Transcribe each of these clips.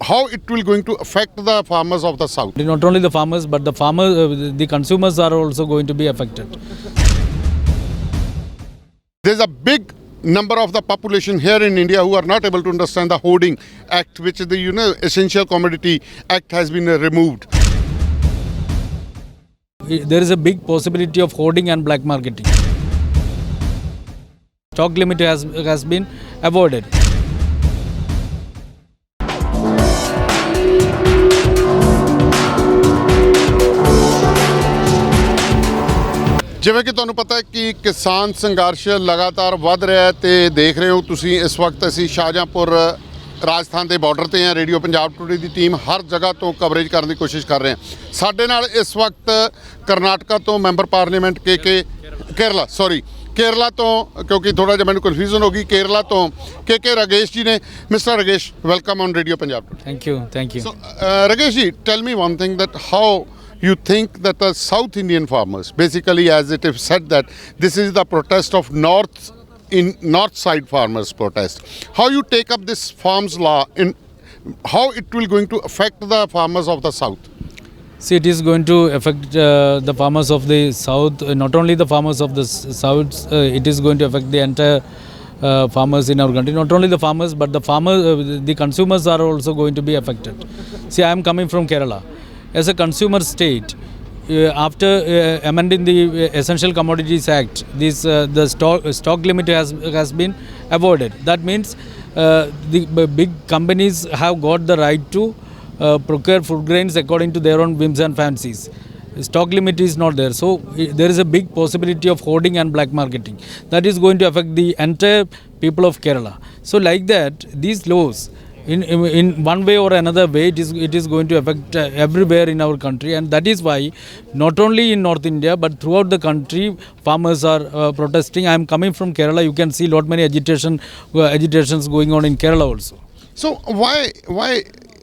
how it will going to affect the farmers of the south? Not only the farmers, but the farmers, the consumers are also going to be affected. There's a big number of the population here in India who are not able to understand the Hoarding Act, which is the Essential Commodity Act has been removed. There is a big possibility of hoarding and black marketing. Stock limit has been avoided. ਜਿਵੇਂ ਕਿ ਤੁਹਾਨੂੰ ਪਤਾ ਹੈ ਕਿ ਕਿਸਾਨ ਸੰਘਰਸ਼ ਲਗਾਤਾਰ ਵੱਧ ਰਿਹਾ ਹੈ ਤੇ ਦੇਖ ਰਹੇ ਹੋ ਤੁਸੀਂ ਇਸ ਵਕਤ ਅਸੀਂ ਸ਼ਾਹਜਹਾਂਪੁਰ ਰਾਜਸਥਾਨ ਦੇ ਬਾਰਡਰ ਤੇ ਹਾਂ। ਰੇਡੀਓ ਪੰਜਾਬ ਟੂਡੇ ਦੀ ਟੀਮ ਹਰ ਜਗ੍ਹਾ ਤੋਂ ਕਵਰੇਜ ਕਰਨ ਦੀ ਕੋਸ਼ਿਸ਼ ਕਰ ਰਹੇ ਹਾਂ। ਸਾਡੇ ਨਾਲ ਇਸ ਵਕਤ ਕਰਨਾਟਕਾ ਤੋਂ ਮੈਂਬਰ ਪਾਰਲੀਮੈਂਟ ਕੇਰਲਾ ਤੋਂ ਕਿਉਂਕਿ ਥੋੜਾ ਜਿਹਾ ਮੈਨੂੰ ਕਨਫਿਊਜ਼ਨ ਹੋ ਗਈ, ਕੇਰਲਾ ਤੋਂ ਕੇ ਰਾਗੇਸ਼ ਜੀ ਨੇ। Mister Ragesh, welcome on radio Punjab today. Thank you. So, Rakesh ji, tell me one thing, that how you think that the South Indian farmers, basically as it is said that this is the protest of north side farmers protest, how you take up this farms law, in how it will going to affect the farmers of the south? See, it is going to affect the farmers of the south. Not only the farmers of the south, it is going to affect the entire farmers in our country. Not only the farmers, but the consumers are also going to be affected. See, I am coming from Kerala. As a consumer state, after amending the Essential Commodities Act, the stock limit has been avoided. That means the big companies have got the right to procure food grains according to their own whims and fancies. Stock limit is not there, so there is a big possibility of hoarding and black marketing. That is going to affect the entire people of Kerala. So like that, these laws, in one way or another way, it is going to affect everywhere in our country, and that is why not only in North India but throughout the country farmers are protesting. I am coming from Kerala. You can see lot many agitations going on in Kerala also. So why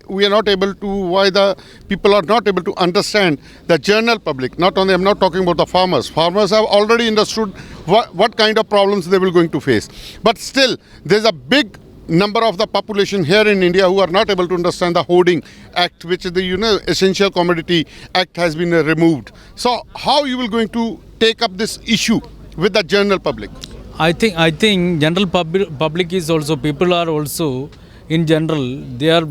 we are not able to, why the people are not able to understand, the general public, not only, I'm not talking about the farmers have already understood what kind of problems they will going to face, but still there's a big number of the population here in India who are not able to understand the Hoarding Act, which is the Essential Commodity Act has been removed. So how you will going to take up this issue with the general public? I think general public is also, people are also in general, they are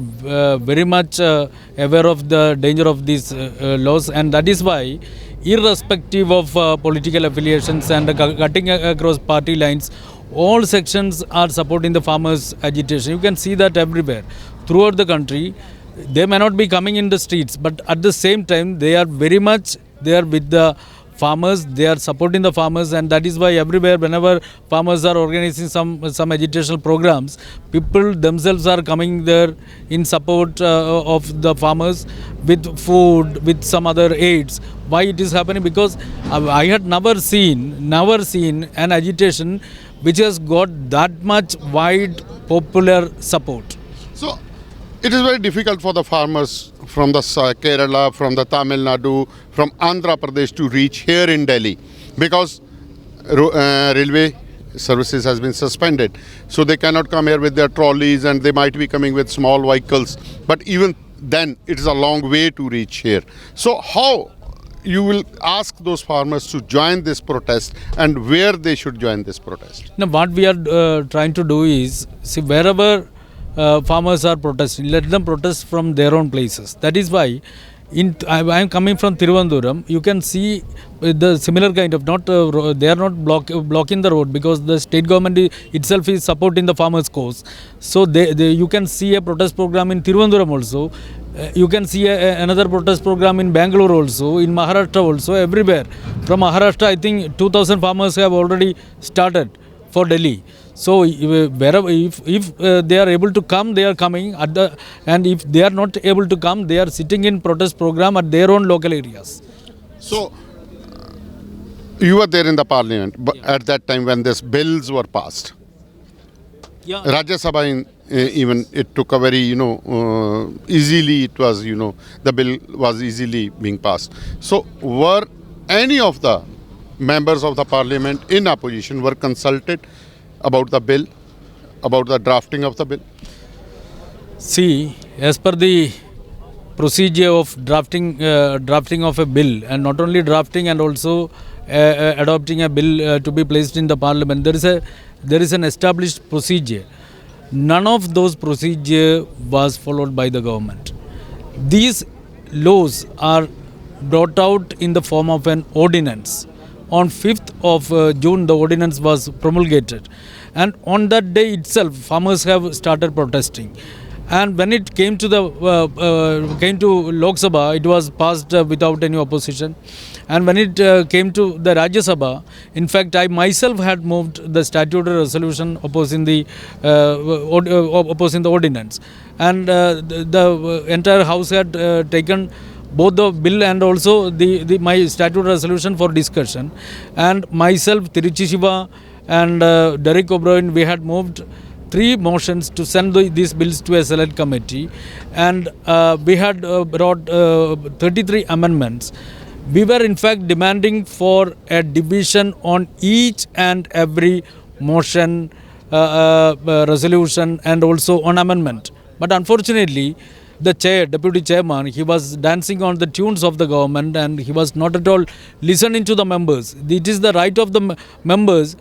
very much aware of the danger of these laws, and that is why, irrespective of political affiliations and cutting across party lines, all sections are supporting the farmers' agitation. You can see that everywhere throughout the country. They may not be coming in the streets, but at the same time they are very much there with the farmers. They are supporting the farmers, and that is why everywhere, whenever farmers are organizing some educational programs, people themselves are coming there in support of the farmers with food, with some other aids. Why it is happening? Because I had never seen an agitation which has got that much wide popular support. So it is very difficult for the farmers from the Kerala, from the Tamil Nadu, from Andhra Pradesh to reach here in Delhi, because railway services has been suspended. So they cannot come here with their trolleys, and they might be coming with small vehicles. But even then, it is a long way to reach here. So how you will ask those farmers to join this protest, and where they should join this protest? Now, what we are trying to do is, see, wherever farmers are protesting, let them protest from their own places. That is why I am coming from Thiruvananthapuram. You can see the similar kind of, they are not blocking the road, because the state government itself is supporting the farmers' cause. So you can see a protest program in Thiruvananthapuram also. You can see another protest program in Bangalore also, in Maharashtra also, everywhere. From Maharashtra, I think 2,000 farmers have already started for Delhi. So wherever, if they are able to come, they are coming, and if they are not able to come, they are sitting in protest program at their own local areas. So you were there in the parliament at that time when these bills were passed. Yeah. Rajya Sabha even it took a very easily, it was the bill was easily being passed. So were any of the members of the parliament in opposition were consulted about the bill, about the drafting of the bill? See, as per the procedure of drafting of a bill, and not only drafting and also adopting a bill to be placed in the parliament, there is an established procedure. None of those procedure was followed by the government. These laws are brought out in the form of an ordinance. On 5th of June, the ordinance was promulgated, and on that day itself, farmers have started protesting. And when it came to Lok Sabha, it was passed without any opposition. And when it came to the Rajya Sabha, in fact, I myself had moved the statutory resolution opposing the ordinance, and the entire house had taken both the bill and also my statutory resolution for discussion. And myself, Tiruchi Shiva, and Derek O'Brien, we had moved 3 motions to send these bills to a select committee, and we had brought 33 amendments. We were in fact demanding for a division on each and every motion, resolution, and also on amendment. But unfortunately, the deputy chairman, he was dancing on the tunes of the government, and he was not at all listening to the members. It is the right of the members,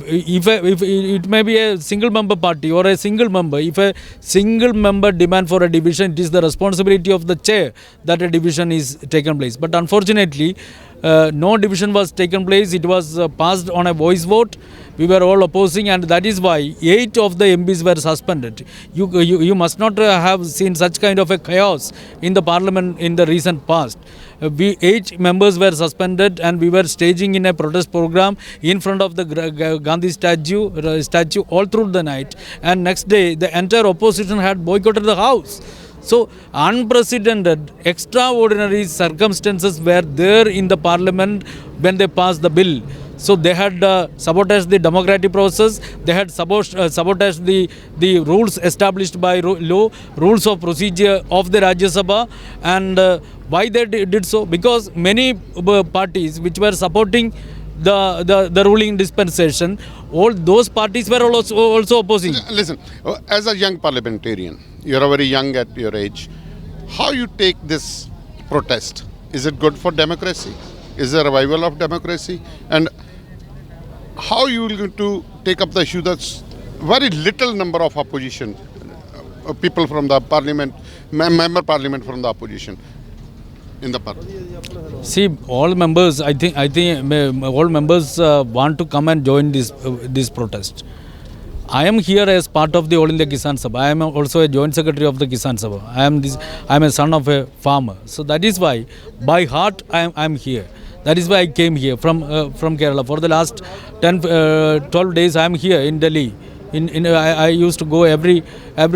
if it may be a single member party or a single member, if a single member demand for a division, it is the responsibility of the chair that a division is taken place. But unfortunately, no division was taken place. It was passed on a voice vote. We were all opposing, and that is why 8 of the MPs were suspended. You must not have seen such kind of a chaos in the parliament in the recent past. 8 members were suspended, and we were staging in a protest program in front of the Gandhi statue all through the night. And next day, the entire opposition had boycotted the house. So unprecedented, extraordinary circumstances were there in the parliament when they passed the bill. So they had sabotaged the democratic process. They had sabotaged the rules established by law, rules of procedure of the Rajya Sabha. And why they did so? Because many parties which were supporting the ruling dispensation, all those parties were also opposing. Listen, as a young parliamentarian, you're very young at your age. How you take this protest? Is it good for democracy? Is there a revival of democracy? And how you will going to take up the issue that's very little number of opposition people from the parliament, member parliament from the opposition in the parliament? See, all members, I think all members want to come and join this protest. I am here as part of the All India Kisan Sabha. I am also a joint secretary of the Kisan Sabha. I am a son of a farmer. So that is why, by heart, I am here. That is why I came here from Kerala. For the last 12 days, I am here in Delhi. I used to go every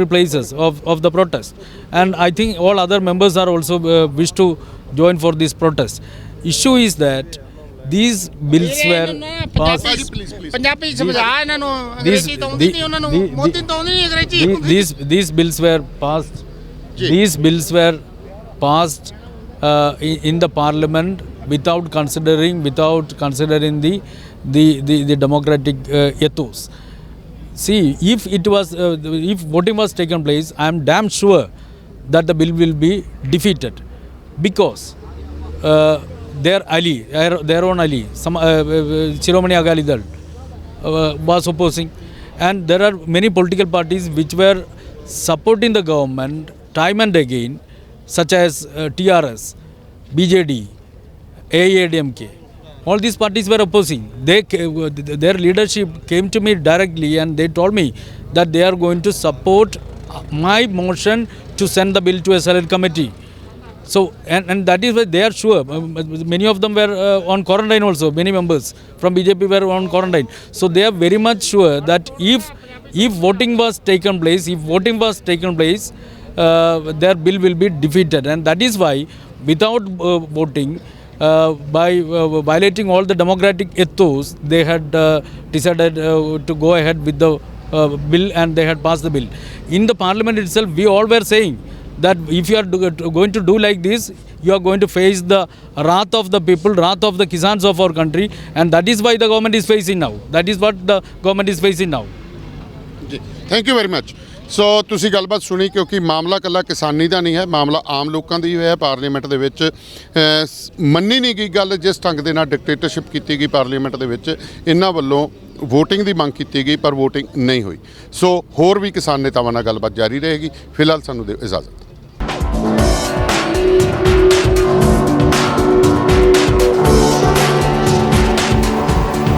places of the protest. And I think all other members are also wish to join for this protest. Issue is that these bills were passed. Punjabi ਸਮਝਾ ਇਹਨਾਂ ਨੂੰ ਅੰਗਰੇਜ਼ੀ ਤਾਂ ਆਉਂਦੀ ਨਹੀਂ ਉਹਨਾਂ ਨੂੰ ਮੋਦੀ ਤਾਂ ਆਉਂਦੀ ਨਹੀਂ ਅੰਗਰੇਜ਼ੀ These bills were passed. These bills were passed in the parliament without considering the democratic ethos. See, if voting was taken place, I am damn sure that the bill will be defeated, because their own ally, Shiromani Akali Dal, was opposing, and there are many political parties which were supporting the government time and again, such as TRS, BJD, AIADMK. All these parties were opposing. Their leadership came to me directly and they told me that they are going to support my motion to send the bill to a select committee. So, and that is why they are sure. Many of them were on quarantine also. Many members from BJP were on quarantine. So they are very much sure that if voting was taken place, their bill will be defeated. And that is why, without voting, by violating all the democratic ethos, they had decided to go ahead with the bill, and they had passed the bill. In the parliament itself, we all were saying that if you are going to do like this, you are going to face the wrath of the people, wrath of the Kisans of our country, and that is why the government is facing now. That is what the government is facing now. Okay. Thank you very much. ਸੋ ਤੁਸੀਂ ਗੱਲਬਾਤ ਸੁਣੀ, ਕਿਉਂਕਿ ਮਾਮਲਾ ਇਕੱਲਾ ਕਿਸਾਨੀ ਦਾ ਨਹੀਂ ਹੈ, ਮਾਮਲਾ ਆਮ ਲੋਕਾਂ ਦੀ ਹੋਇਆ। ਪਾਰਲੀਮੈਂਟ ਦੇ ਵਿੱਚ ਮੰਨੀ ਨਹੀਂ ਗਈ ਗੱਲ, ਜਿਸ ਢੰਗ ਦੇ ਨਾਲ ਡਿਕਟੇਟਰਸ਼ਿਪ ਕੀਤੀ ਗਈ ਪਾਰਲੀਮੈਂਟ ਦੇ ਵਿੱਚ, ਇਹਨਾਂ ਵੱਲੋਂ ਵੋਟਿੰਗ ਦੀ ਮੰਗ ਕੀਤੀ ਗਈ ਪਰ ਵੋਟਿੰਗ ਨਹੀਂ ਹੋਈ। ਸੋ ਹੋਰ ਵੀ ਕਿਸਾਨ ਨੇਤਾਵਾਂ ਨਾਲ ਗੱਲਬਾਤ ਜਾਰੀ ਰਹੇਗੀ। ਫਿਲਹਾਲ ਸਾਨੂੰ ਦਿਓ ਇਜਾਜ਼ਤ।